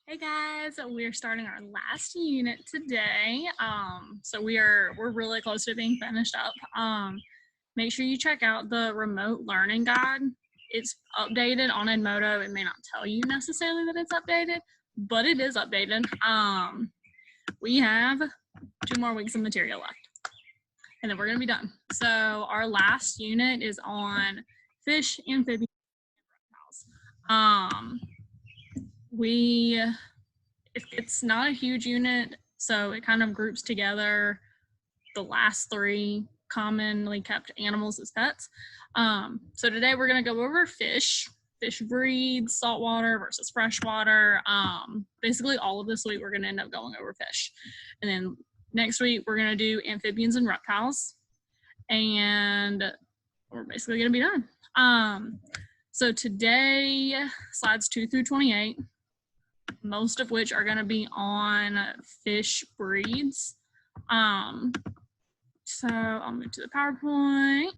Hey guys, we're starting our last unit today. We're really close to being finished up. Make sure you check out the remote learning guide. It's updated on Edmodo. It may not tell you necessarily that it's updated, but it is updated. We have 2 more weeks of material left, and then we're gonna be done. So our last unit is on fish, amphibians, and reptiles. It's not a huge unit, so it kind of groups together the last 3 commonly kept animals as pets. So today we're going to go over fish breeds, saltwater versus freshwater. Basically, all of this week we're going to end up going over fish. And then next week we're going to do amphibians and reptiles. And we're basically going to be done. So today, slides 2 through 28, most of which are going to be on fish breeds. So I'll move to the PowerPoint.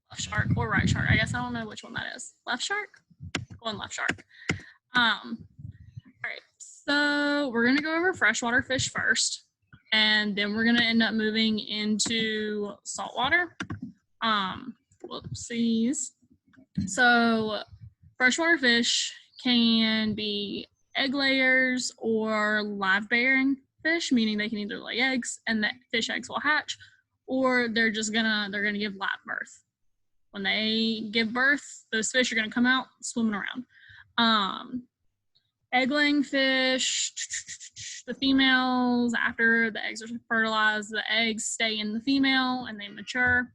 Left shark or right shark. I guess I don't know which one that is. Left shark? One left shark. All right, so we're going to go over freshwater fish first, and then we're going to end up moving into saltwater. Whoopsies. So freshwater fish can be egg layers or live-bearing fish, meaning they can either lay eggs and the fish eggs will hatch, or they're gonna give live birth. When they give birth, those fish are gonna come out swimming around. Egg-laying fish, the females, after the eggs are fertilized, the eggs stay in the female and they mature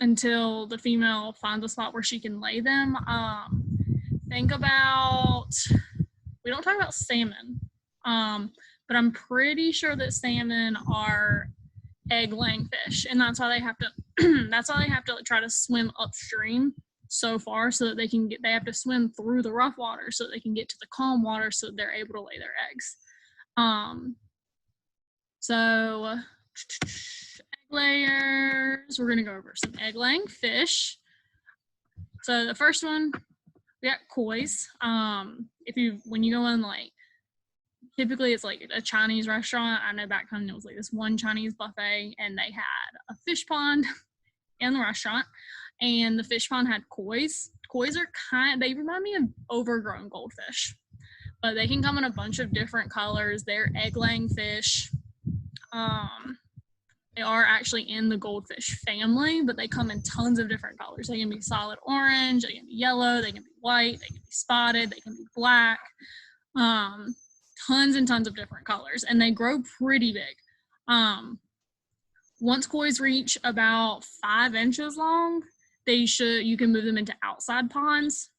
until the female finds a spot where she can lay them. Think about, we don't talk about salmon, but I'm pretty sure that salmon are egg-laying fish, and that's why they have to try to swim upstream so far so that they have to swim through the rough water so that they can get to the calm water so that they're able to lay their eggs. So egg layers, we're gonna go over some egg-laying fish. So the first one, we got koi's. When you go in, like, typically it's like a Chinese restaurant. I know back home it was like this one Chinese buffet, and they had a fish pond in the restaurant, and the fish pond had koi's. Koi's are they remind me of overgrown goldfish, but they can come in a bunch of different colors. They're egg-laying fish. They are actually in the goldfish family, but they come in tons of different colors. They can be solid orange, they can be yellow, they can be white, they can be spotted, they can be black. Tons and tons of different colors, and they grow pretty big. Once koi's reach about 5 inches long, you can move them into outside ponds,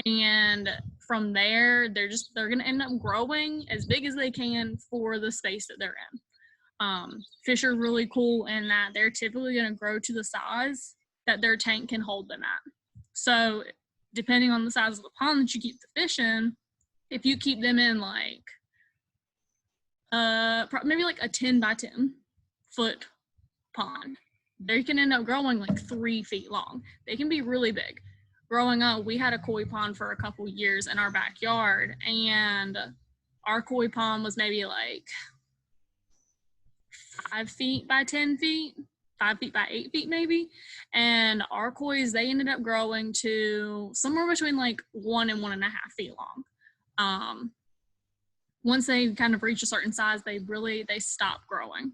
and from there they're going to end up growing as big as they can for the space that they're in. Fish are really cool in that they're typically going to grow to the size that their tank can hold them at. So depending on the size of the pond that you keep the fish in, if you keep them in like maybe like a 10 by 10 foot pond, they can end up growing like 3 feet long. They can be really big. Growing up, we had a koi pond for a couple years in our backyard, and our koi pond was maybe like 5 feet by 10 feet, 5 feet by 8 feet maybe. And our koi's, they ended up growing to somewhere between like 1 and 1.5 feet long. Once they kind of reach a certain size, they stop growing.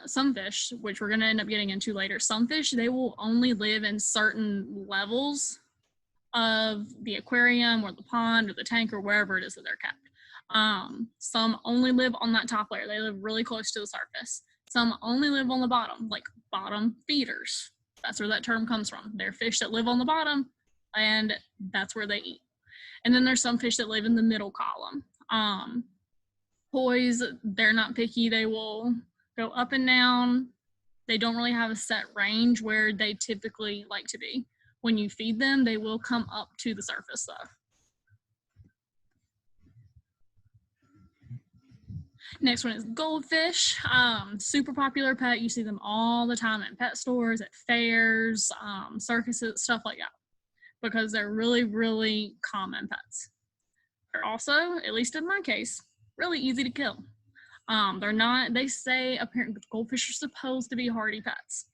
Some fish, which we're going to end up getting into later, some fish, they will only live in certain levels of the aquarium or the pond or the tank or wherever it is that they're kept. Some only live on that top layer. They live really close to the surface. Some only live on the bottom, like bottom feeders. That's where that term comes from. They're fish that live on the bottom, and that's where they eat. And then there's some fish that live in the middle column. Koi's, they're not picky. They will go up and down. They don't really have a set range where they typically like to be. When you feed them, they will come up to the surface though. Next one is goldfish. Super popular pet. You see them all the time in pet stores, at fairs, circuses, stuff like that, because they're really, really common pets. They're also, at least in my case, really easy to kill. They're not, they say apparently goldfish are supposed to be hardy pets.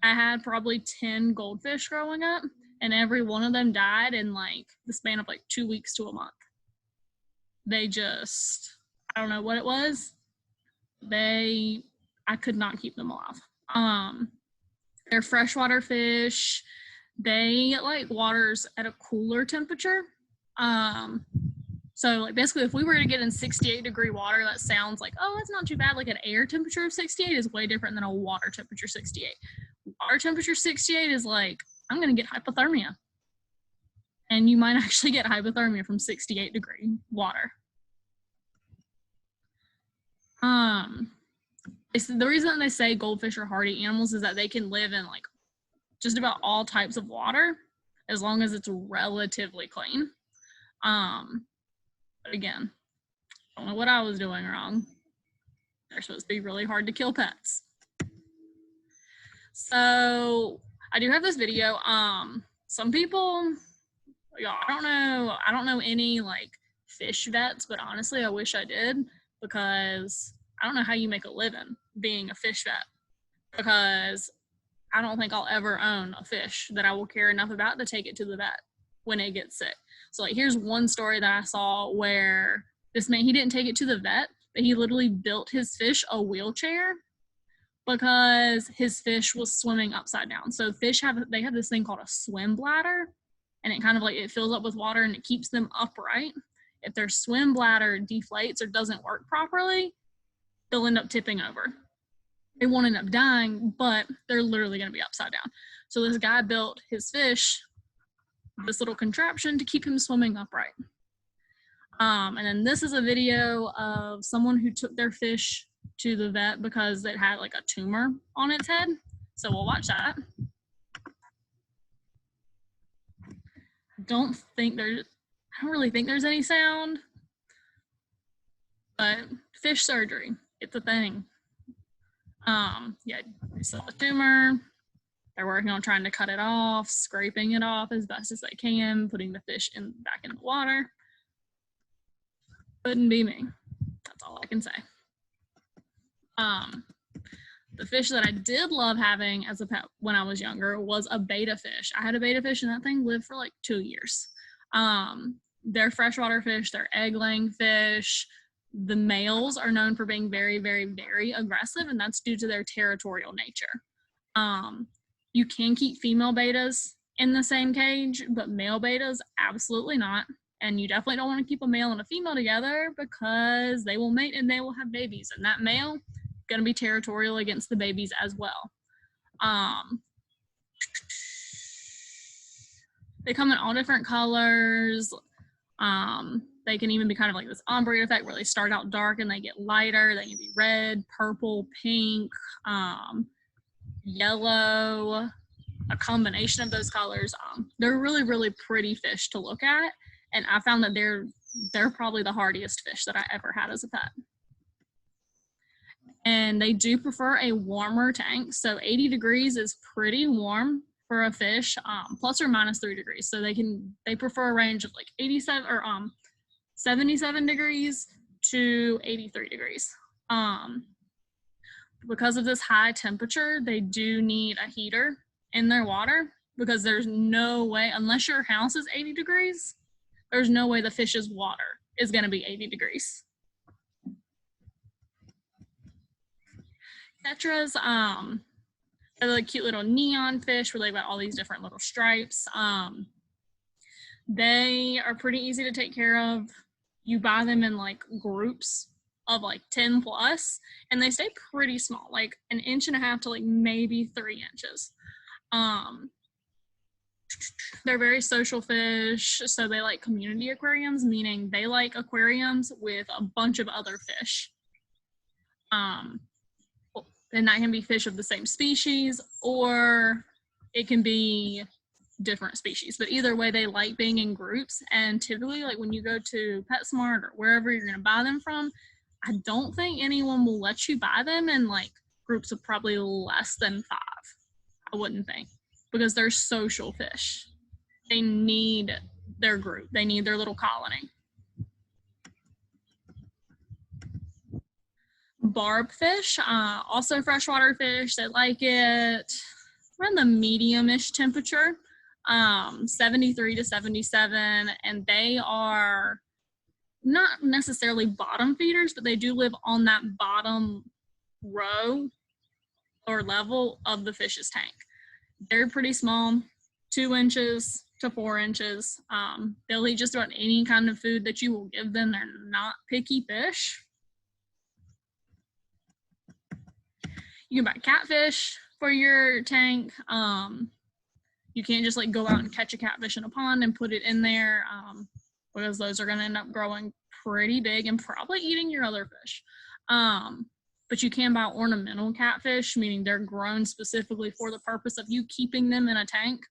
I had probably 10 goldfish growing up, and every one of them died in like the span of like 2 weeks to a month. They just, I don't know what it was. I could not keep them alive. They're freshwater fish. They like waters at a cooler temperature. So like basically if we were to get in 68-degree water, that sounds like, oh, that's not too bad. Like an air temperature of 68 is way different than a water temperature 68. Water temperature 68 is like, I'm going to get hypothermia. And you might actually get hypothermia from 68-degree water. The reason they say goldfish are hardy animals is that they can live in like just about all types of water as long as it's relatively clean. But again, I don't know what I was doing wrong. They're supposed to be really hard to kill pets. So I do have this video. Some people, I don't know any like fish vets, but honestly, I wish I did, because I don't know how you make a living being a fish vet, because I don't think I'll ever own a fish that I will care enough about to take it to the vet when it gets sick. So like here's one story that I saw where this man, he didn't take it to the vet, but he literally built his fish a wheelchair because his fish was swimming upside down. So fish have this thing called a swim bladder, and it kind of like, it fills up with water and it keeps them upright. If their swim bladder deflates or doesn't work properly, they'll end up tipping over. They won't end up dying, but they're literally going to be upside down. So this guy built his fish this little contraption to keep him swimming upright. And then this is a video of someone who took their fish to the vet because it had like a tumor on its head. So we'll watch that. I don't really think there's any sound, but fish surgery, it's a thing. Yeah, they saw the tumor. They're working on trying to cut it off, scraping it off as best as they can, putting the fish back in the water. Couldn't be me. That's all I can say. The fish that I did love having as a pet when I was younger was a betta fish. I had a betta fish and that thing lived for like 2 years. They're freshwater fish. They're egg-laying fish. The males are known for being very, very, very aggressive, and that's due to their territorial nature. You can keep female bettas in the same cage, but male bettas, absolutely not. And you definitely don't want to keep a male and a female together because they will mate and they will have babies. And that male is going to be territorial against the babies as well. They come in all different colors. They can even be kind of like this ombre effect where they start out dark and they get lighter. They can be red, purple, pink, yellow, a combination of those colors. They're really, really pretty fish to look at, and I found that they're probably the hardiest fish that I ever had as a pet. And they do prefer a warmer tank, so 80 degrees is pretty warm for a fish, plus or minus 3 degrees. So they prefer a range of like 87 or 77 degrees to 83 degrees. Because of this high temperature, they do need a heater in their water, because there's no way, unless your house is 80 degrees, there's no way the fish's water is going to be 80 degrees. Tetras, they're like cute little neon fish where they've got all these different little stripes. They are pretty easy to take care of. You buy them in like groups of like 10 plus, and they stay pretty small, like 1.5 inches to like maybe 3 inches. They're very social fish, so they like community aquariums, meaning they like aquariums with a bunch of other fish. And that can be fish of the same species, or it can be different species, but either way they like being in groups. And typically, like when you go to PetSmart or wherever you're going to buy them from, I don't think anyone will let you buy them in like groups of probably less than 5. I wouldn't think, because they're social fish. They need their group. They need their little colony. Barb fish, also freshwater fish. They like it around the medium-ish temperature, 73 to 77, and they are not necessarily bottom feeders, but they do live on that bottom row or level of the fish's tank. They're pretty small, 2 inches to 4 inches. They'll eat just about any kind of food that you will give them. They're not picky fish. You can buy catfish for your tank. You can't just like go out and catch a catfish in a pond and put it in there, because those are going to end up growing pretty big and probably eating your other fish. But you can buy ornamental catfish, meaning they're grown specifically for the purpose of you keeping them in a tank.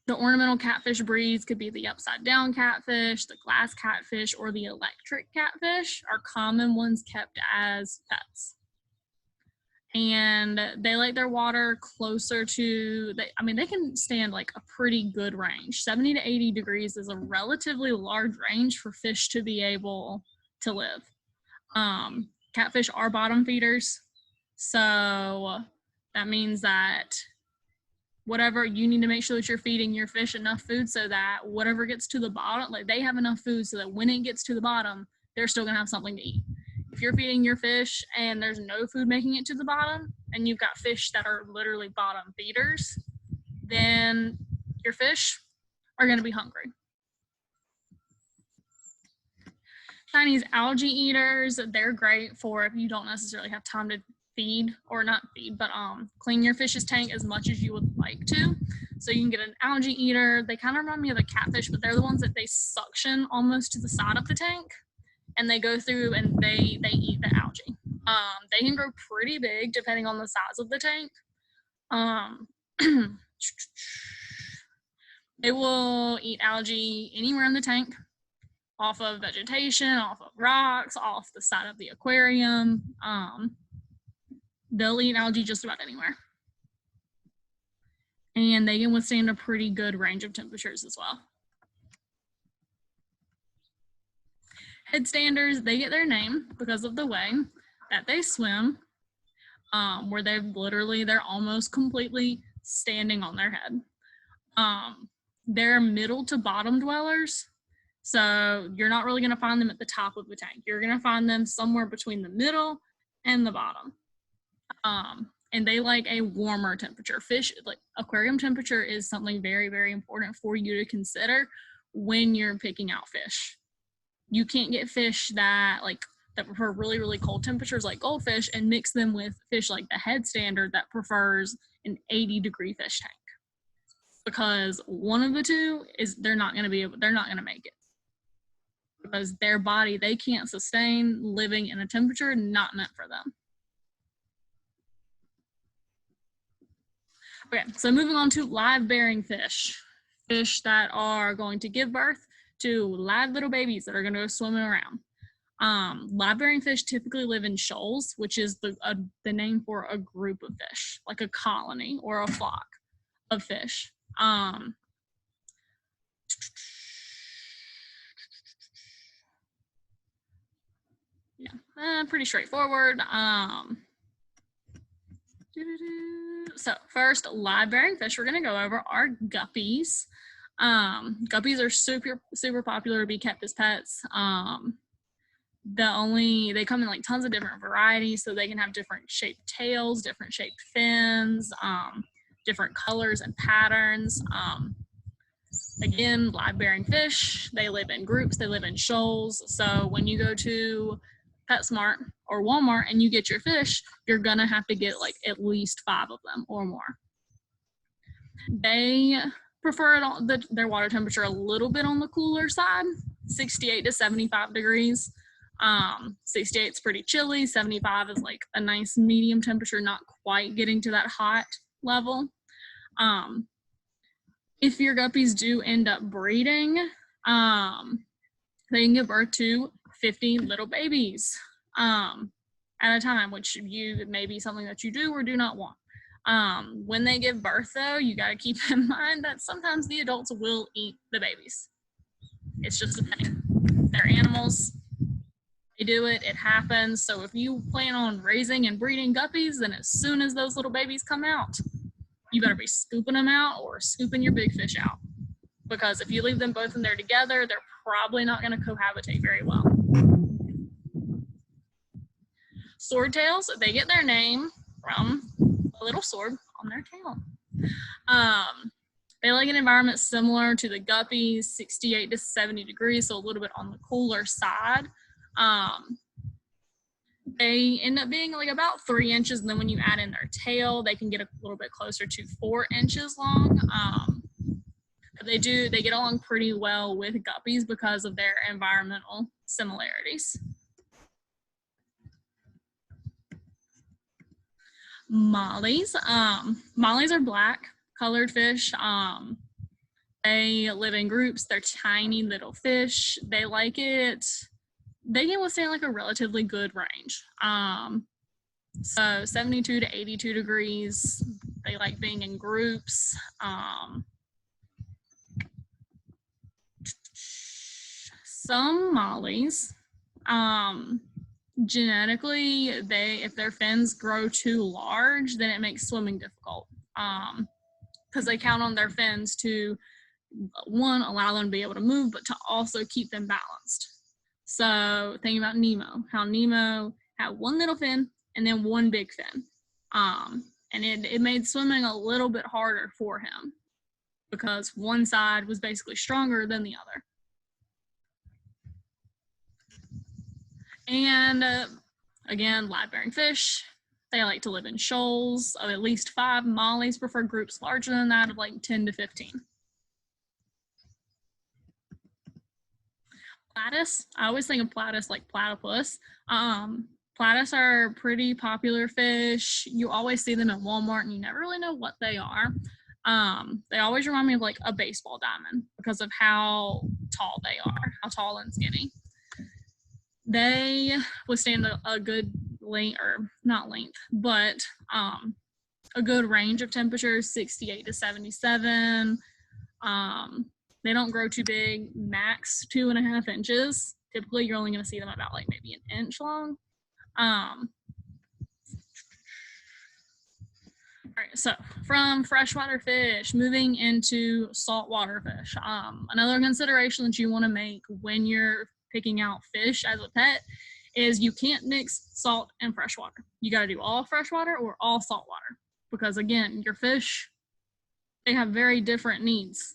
The ornamental catfish breeds could be the upside down catfish, the glass catfish, or the electric catfish are common ones kept as pets. And they like their water closer to, they can stand like a pretty good range. 70 to 80 degrees is a relatively large range for fish to be able to live. Catfish are bottom feeders, so that means that whatever, you need to make sure that you're feeding your fish enough food so that whatever gets to the bottom, like they have enough food so that when it gets to the bottom, they're still gonna have something to eat. If you're feeding your fish and there's no food making it to the bottom, and you've got fish that are literally bottom feeders, then your fish are gonna be hungry. Chinese algae eaters, they're great for if you don't necessarily have time to feed, or not feed, but clean your fish's tank as much as you would like to. So you can get an algae eater. They kind of remind me of a catfish, but they're the ones that they suction almost to the side of the tank, and they go through and they eat the algae. They can grow pretty big depending on the size of the tank. They will eat algae anywhere in the tank, off of vegetation, off of rocks, off the side of the aquarium. They'll eat algae just about anywhere. And they can withstand a pretty good range of temperatures as well. Headstanders, they get their name because of the way that they swim, where they're almost completely standing on their head. They're middle to bottom dwellers, so you're not really gonna find them at the top of the tank. You're gonna find them somewhere between the middle and the bottom. And they like a warmer temperature. Fish, like aquarium temperature, is something very, very important for you to consider when you're picking out fish. You can't get fish that prefer really, really cold temperatures like goldfish and mix them with fish like the headstander that prefers an 80-degree fish tank, because one of the two is they're not going to make it, because their body, they can't sustain living in a temperature not meant for them. Okay, so moving on to live-bearing fish. Fish that are going to give birth to live little babies that are going to go swimming around. Live-bearing fish typically live in shoals, which is the name for a group of fish, like a colony or a flock of fish. Pretty straightforward. So first, live-bearing fish we're going to go over are guppies. Guppies are super popular to be kept as pets. They come in like tons of different varieties, so they can have different shaped tails, different shaped fins, different colors and patterns. Again, live-bearing fish, they live in groups, they live in shoals. So when you go to PetSmart or Walmart and you get your fish, you're gonna have to get like at least 5 of them or more. They prefer their water temperature a little bit on the cooler side, 68 to 75 degrees. 68 is pretty chilly, 75 is like a nice medium temperature, not quite getting to that hot level. If your guppies do end up breeding, they can give birth to 50 little babies at a time, which may be something that you do or do not want. When they give birth, though, you got to keep in mind that sometimes the adults will eat the babies. It's just a thing. They're animals. They do it. It happens. So if you plan on raising and breeding guppies, then as soon as those little babies come out, you better be scooping them out or scooping your big fish out. Because if you leave them both in there together, they're probably not going to cohabitate very well. Swordtails, they get their name from a little sword on their tail. They like an environment similar to the guppies, 68 to 70 degrees, so a little bit on the cooler side. They end up being like about 3 inches, and then when you add in their tail, they can get a little bit closer to 4 inches long. But they get along pretty well with guppies because of their environmental similarities. Mollies. Mollies are black colored fish. They live in groups. They're tiny little fish. They like it. They can withstand like a relatively good range. So 72 to 82 degrees. They like being in groups. Some mollies, genetically, if their fins grow too large, then it makes swimming difficult. Because they count on their fins to, one, allow them to be able to move, but to also keep them balanced. So thinking about Nemo, how Nemo had one little fin and then one big fin. And it made swimming a little bit harder for him because one side was basically stronger than the other. And again, live-bearing fish, they like to live in shoals of at least 5. Mollies prefer groups larger than that of like 10 to 15. Platypus, I always think of platypus like platypus. Platypus are pretty popular fish. You always see them at Walmart and you never really know what they are. They always remind me of like a baseball diamond because of how tall they are, how tall and skinny. They withstand a good length, or not length, but a good range of temperatures, 68 to 77. They don't grow too big, max 2.5 inches. Typically, you're only going to see them about like maybe an inch long. All right, so from freshwater fish, moving into saltwater fish. Another consideration that you want to make when you're picking out fish as a pet is you can't mix salt and freshwater. You got to do all freshwater or all saltwater because, again, your fish, they have very different needs.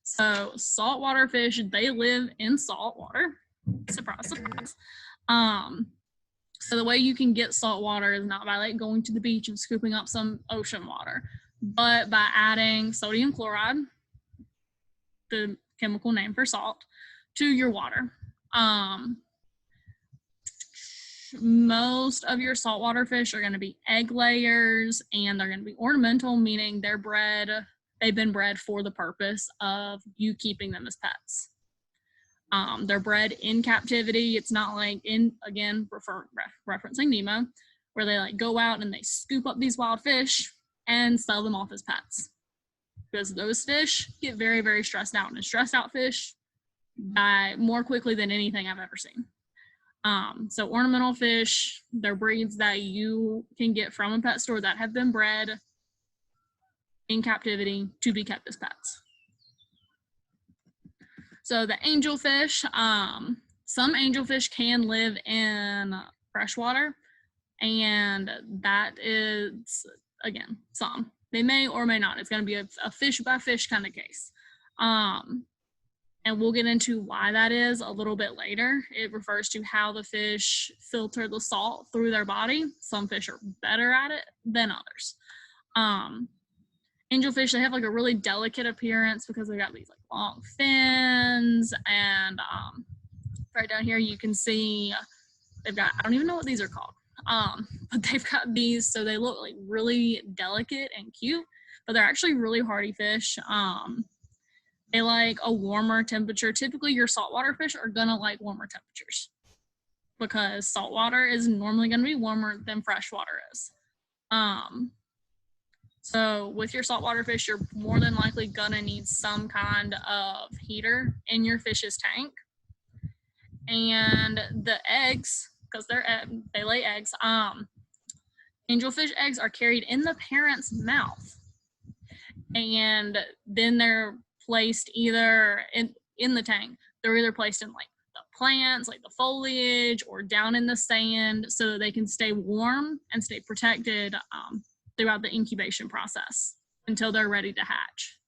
So saltwater fish, they live in salt water. Surprise, surprise. So the way you can get salt water is not by like going to the beach and scooping up some ocean water, but by adding sodium chloride, the chemical name for salt, to your water. Most of your saltwater fish are going to be egg layers, and they're going to be ornamental, meaning they've been bred for the purpose of you keeping them as pets. They're bred in captivity. It's not like referencing Nemo, where they like go out and they scoop up these wild fish and sell them off as pets. Because those fish get very, very stressed out, and stressed out fish die more quickly than anything I've ever seen. So ornamental fish, they're breeds that you can get from a pet store that have been bred in captivity to be kept as pets. So the angelfish, some angelfish can live in freshwater, and that is, again, some. They may or may not. It's going to be a fish by fish kind of case. And we'll get into why that is a little bit later. It refers to how the fish filter the salt through their body. Some fish are better at it than others. Angelfish, they have like a really delicate appearance because they've got these like long fins, and right down here you can see they've got, I don't even know what these are called, but they've got these, so they look like really delicate and cute, but they're actually really hardy fish. They like a warmer temperature. Typically, your saltwater fish are gonna like warmer temperatures because saltwater is normally gonna be warmer than freshwater is. So with your saltwater fish, you're more than likely gonna need some kind of heater in your fish's tank. And the eggs, because they lay eggs, angelfish eggs are carried in the parent's mouth, and then they're placed either in the tank. They're either placed in like the plants, like the foliage, or down in the sand, so that they can stay warm and stay protected throughout the incubation process until they're ready to hatch.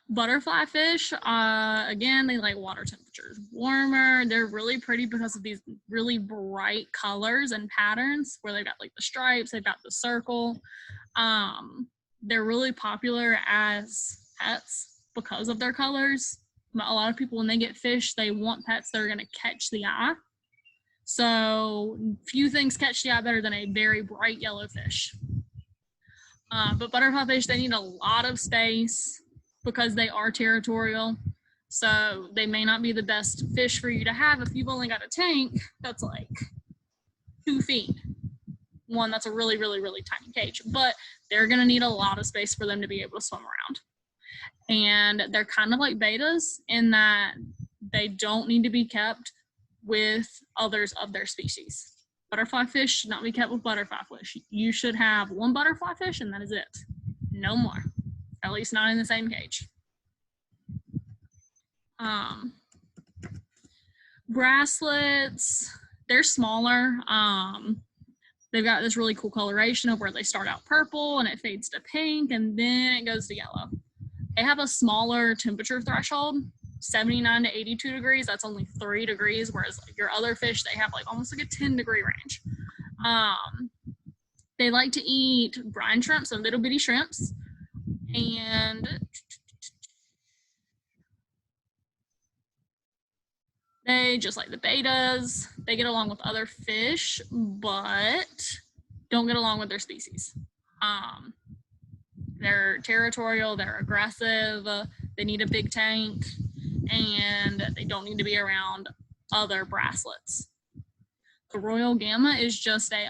Butterfly fish, again, they like water temperatures warmer. They're really pretty because of these really bright colors and patterns where they've got like the stripes, they've got the circle. They're really popular as pets because of their colors. A lot of people, when they get fish, they want pets that are going to catch the eye. So few things catch the eye better than a very bright yellow fish. But butterfly fish, they need a lot of space because they are territorial. So they may not be the best fish for you to have if you've only got a tank that's like 2 feet. One that's a really, really, really tiny cage, but they're gonna need a lot of space for them to be able to swim around. And they're kind of like betas in that they don't need to be kept with others of their species. Butterfly fish should not be kept with butterfly fish. You should have one butterfly fish and that is it. No more. At least not in the same cage. Bracelets, they're smaller. They've got this really cool coloration of where they start out purple and it fades to pink and then it goes to yellow. They have a smaller temperature threshold, 79 to 82 degrees. That's only 3 degrees, whereas like your other fish, they have like almost like a 10-degree range. They like to eat brine shrimps, so little bitty shrimps. And they, just like the betas, they get along with other fish, but don't get along with their species. They're territorial, they're aggressive, they need a big tank, and they don't need to be around other bracelets. The Royal Gamma is just a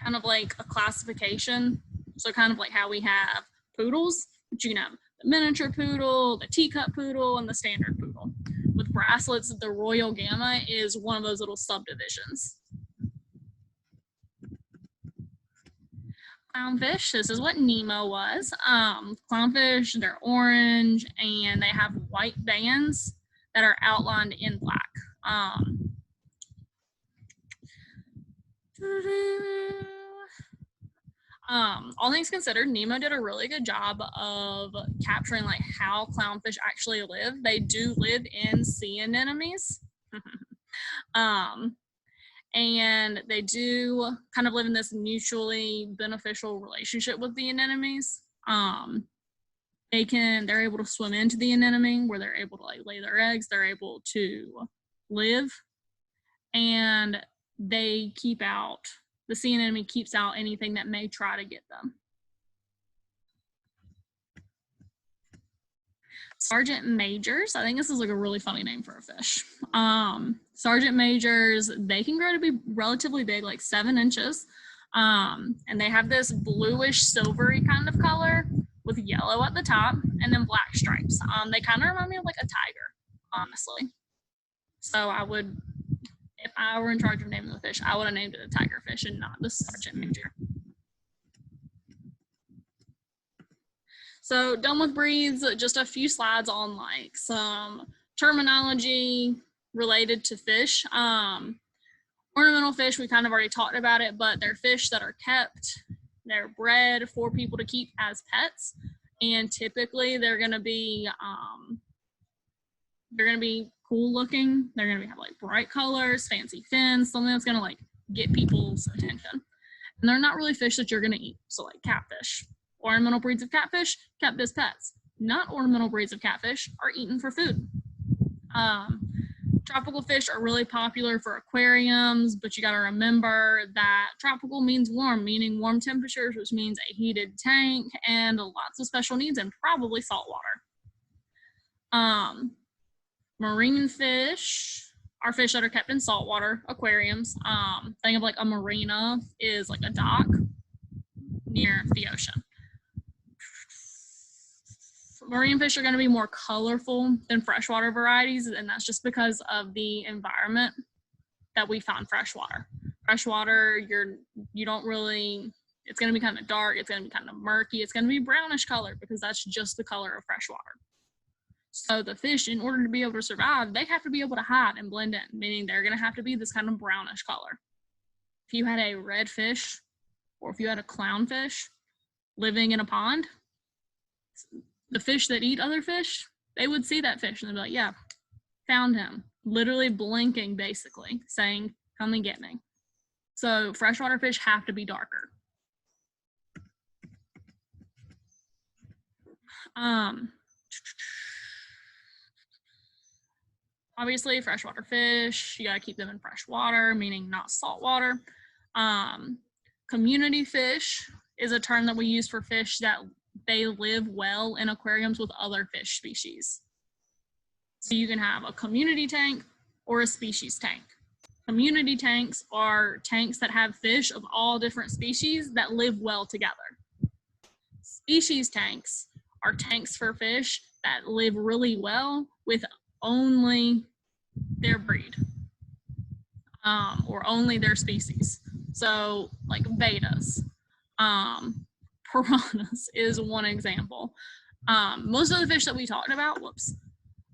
kind of like a classification. So kind of like how we have poodles, but you can have the miniature poodle, the teacup poodle, and the standard poodle. With bracelets, the Royal Gamma is one of those little subdivisions. Clownfish, this is what Nemo was. Clownfish, they're orange and they have white bands that are outlined in black. All things considered, Nemo did a really good job of capturing like how clownfish actually live. They do live in sea anemones. And they do kind of live in this mutually beneficial relationship with the anemones. They're able to swim into the anemone where they're able to like lay their eggs. They're able to live, and they keep out, the sea anemone keeps out anything that may try to get them. Sergeant majors, I think this is like a really funny name for a fish. Sergeant majors, they can grow to be relatively big, like 7 inches. And they have this bluish silvery kind of color with yellow at the top and then black stripes. They kind of remind me of like a tiger, honestly. So I would, if I were in charge of naming the fish, I would have named it a tiger fish and not the sergeant major. So done with breeds, just a few slides on like some terminology related to fish. Ornamental fish, we kind of already talked about it, but they're fish that are kept, they're bred for people to keep as pets, and typically they're gonna be cool looking. They're gonna have like bright colors, fancy fins, something that's gonna like get people's attention. And they're not really fish that you're gonna eat. So like catfish. Ornamental breeds of catfish kept as pets. Not ornamental breeds of catfish are eaten for food. Tropical fish are really popular for aquariums, but you got to remember that tropical means warm, meaning warm temperatures, which means a heated tank and lots of special needs and probably salt water. Marine fish are fish that are kept in saltwater aquariums. Think of like a marina is like a dock near the ocean. Marine fish are going to be more colorful than freshwater varieties, and that's just because of the environment that we find freshwater. Freshwater, you don't really, it's going to be kind of dark, it's going to be kind of murky, it's going to be brownish color because that's just the color of freshwater. So the fish, in order to be able to survive, they have to be able to hide and blend in, meaning they're going to have to be this kind of brownish color. If you had a red fish, or if you had a clownfish living in a pond, the fish that eat other fish, they would see that fish and they'd be like, yeah, found him. Literally blinking, basically, saying, come and get me. So freshwater fish have to be darker. Obviously, freshwater fish, you gotta keep them in fresh water, meaning not salt water. Community fish is a term that we use for fish that they live well in aquariums with other fish species. So you can have a community tank or a species tank. Community tanks are tanks that have fish of all different species that live well together. Species tanks are tanks for fish that live really well with only their breed or only their species. So like betas. Piranhas is one example. Most of the fish that we talked about,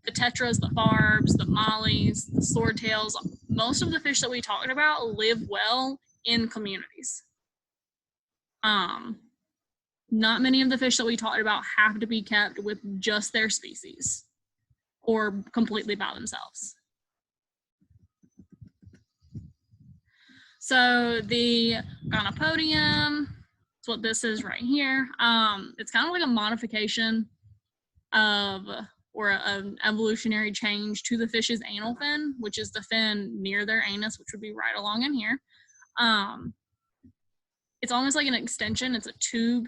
the tetras, the barbs, the mollies, the swordtails, most of the fish that we talked about live well in communities. Not many of the fish that we talked about have to be kept with just their species or completely by themselves. So the gonopodium, that's what this is right here. It's kind of like a modification of, or an evolutionary change to the fish's anal fin, which is the fin near their anus, which would be right along in here. It's almost like an extension. It's a tube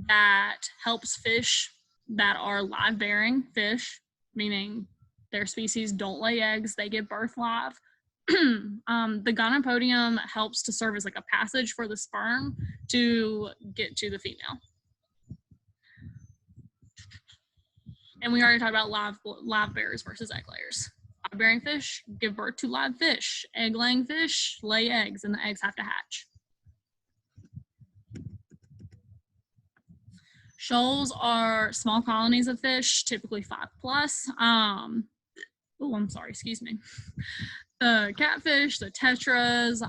that helps fish that are live-bearing fish, meaning their species don't lay eggs, they give birth live. The gonopodium helps to serve as like a passage for the sperm to get to the female. And we already talked about live bearers versus egg layers. Live-bearing fish give birth to live fish. Egg-laying fish lay eggs, and the eggs have to hatch. Shoals are small colonies of fish, typically 5+. Oh, I'm sorry, excuse me. The catfish, the tetras,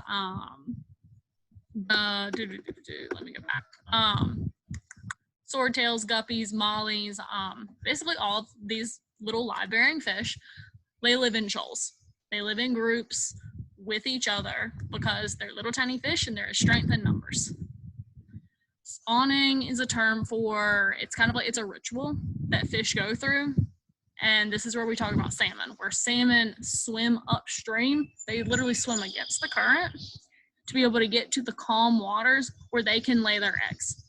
let me go back. Swordtails, guppies, mollies, basically all of these little live-bearing fish, they live in shoals. They live in groups with each other because they're little tiny fish and there is strength in numbers. Spawning is a term for, it's kind of like, it's a ritual that fish go through. And this is where we talk about salmon, where salmon swim upstream. They literally swim against the current to be able to get to the calm waters where they can lay their eggs.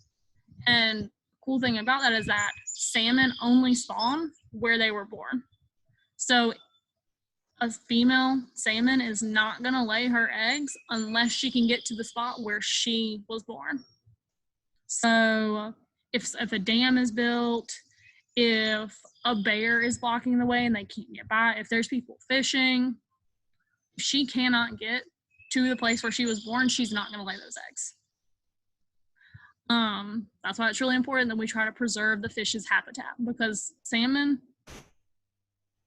And the cool thing about that is that salmon only spawn where they were born. So a female salmon is not going to lay her eggs unless she can get to the spot where she was born. So if a dam is built, if a bear is blocking the way and they can't get by, if there's people fishing, if she cannot get to the place where she was born, she's not going to lay those eggs. That's why it's really important that we try to preserve the fish's habitat, because salmon,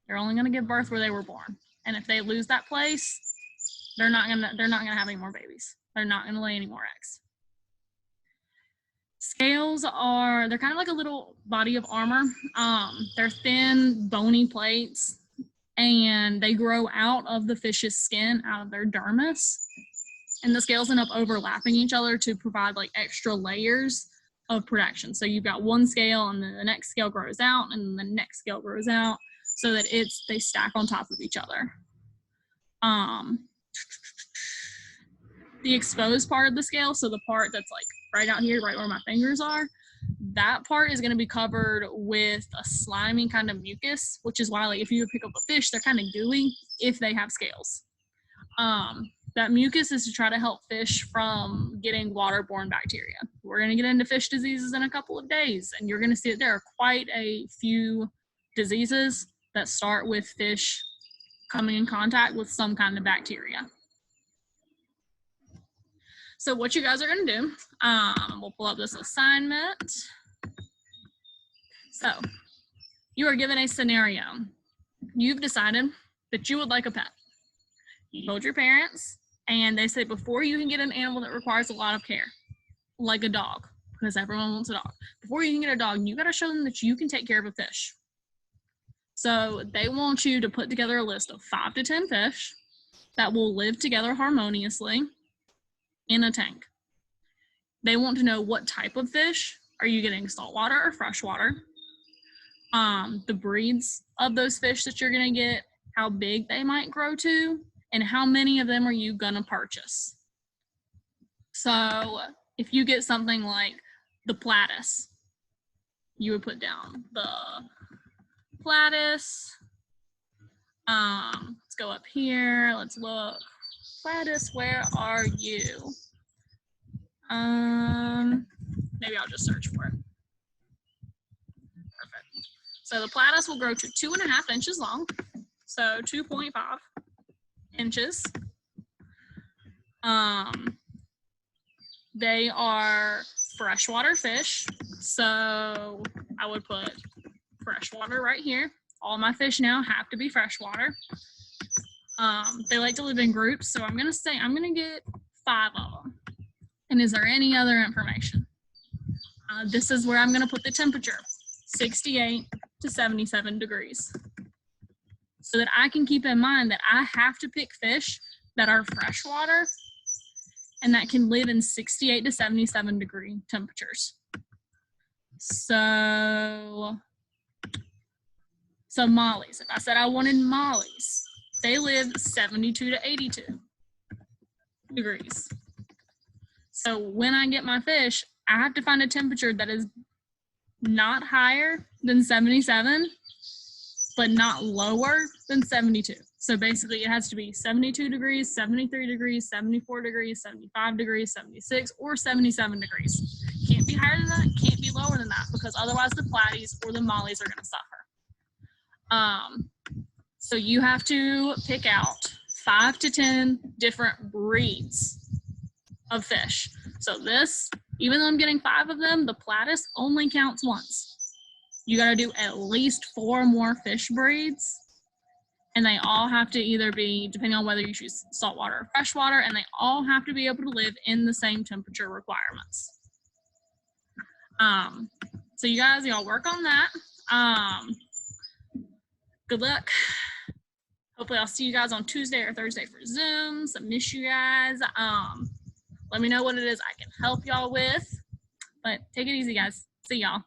they're only going to give birth where they were born. And if they lose that place, they're not going to have any more babies. They're not going to lay any more eggs. Scales are, they're kind of like a little body of armor. They're thin, bony plates, and they grow out of the fish's skin, out of their dermis. And the scales end up overlapping each other to provide like extra layers of protection. So you've got one scale and then the next scale grows out and the next scale grows out. so that they stack on top of each other. The exposed part of the scale, so the part that's like right out here, right where my fingers are, that part is going to be covered with a slimy kind of mucus, which is why, like, if you pick up a fish, they're kind of gooey if they have scales. That mucus is to try to help fish from getting waterborne bacteria. We're going to get into fish diseases in a couple of days, and you're going to see that there are quite a few diseases that start with fish coming in contact with some kind of bacteria. So what you guys are going to do, we'll pull up this assignment. So you are given a scenario. You've decided that you would like a pet. You told your parents, and they say before you can get an animal that requires a lot of care, like a dog, because everyone wants a dog. Before you can get a dog, you got to show them that you can take care of a fish. So they want you to put together a list of 5 to 10 fish that will live together harmoniously in a tank. They want to know what type of fish. Are you getting saltwater or freshwater? The breeds of those fish that you're going to get, how big they might grow to, and how many of them are you going to purchase. So if you get something like the platypus, you would put down the platypus. Let's go up here. Let's look. Platypus, where are you? Maybe I'll just search for it. Perfect. So the platypus will grow to 2.5 inches long. So 2.5 inches. They are freshwater fish. So I would put freshwater right here. All my fish now have to be freshwater. They like to live in groups, so I'm gonna say I'm gonna get 5 of them. And is there any other information? This is where I'm gonna put the temperature, 68 to 77 degrees. So that I can keep in mind that I have to pick fish that are freshwater and that can live in 68 to 77 degree temperatures. So mollies, if I said I wanted mollies, they live 72 to 82 degrees. So when I get my fish, I have to find a temperature that is not higher than 77, but not lower than 72. So basically it has to be 72 degrees, 73 degrees, 74 degrees, 75 degrees, 76, or 77 degrees. Can't be higher than that, can't be lower than that, because otherwise the platies or the mollies are gonna suffer. So you have to pick out 5 to 10 different breeds of fish. So this, even though I'm getting 5 of them, the platypus only counts once. You gotta do at least 4 more fish breeds, and they all have to either be, depending on whether you choose saltwater or freshwater, and they all have to be able to live in the same temperature requirements. So you guys, y'all work on that. Good luck. Hopefully I'll see you guys on Tuesday or Thursday for Zooms. I miss you guys. Let me know what it is I can help y'all with. But take it easy, guys. See y'all.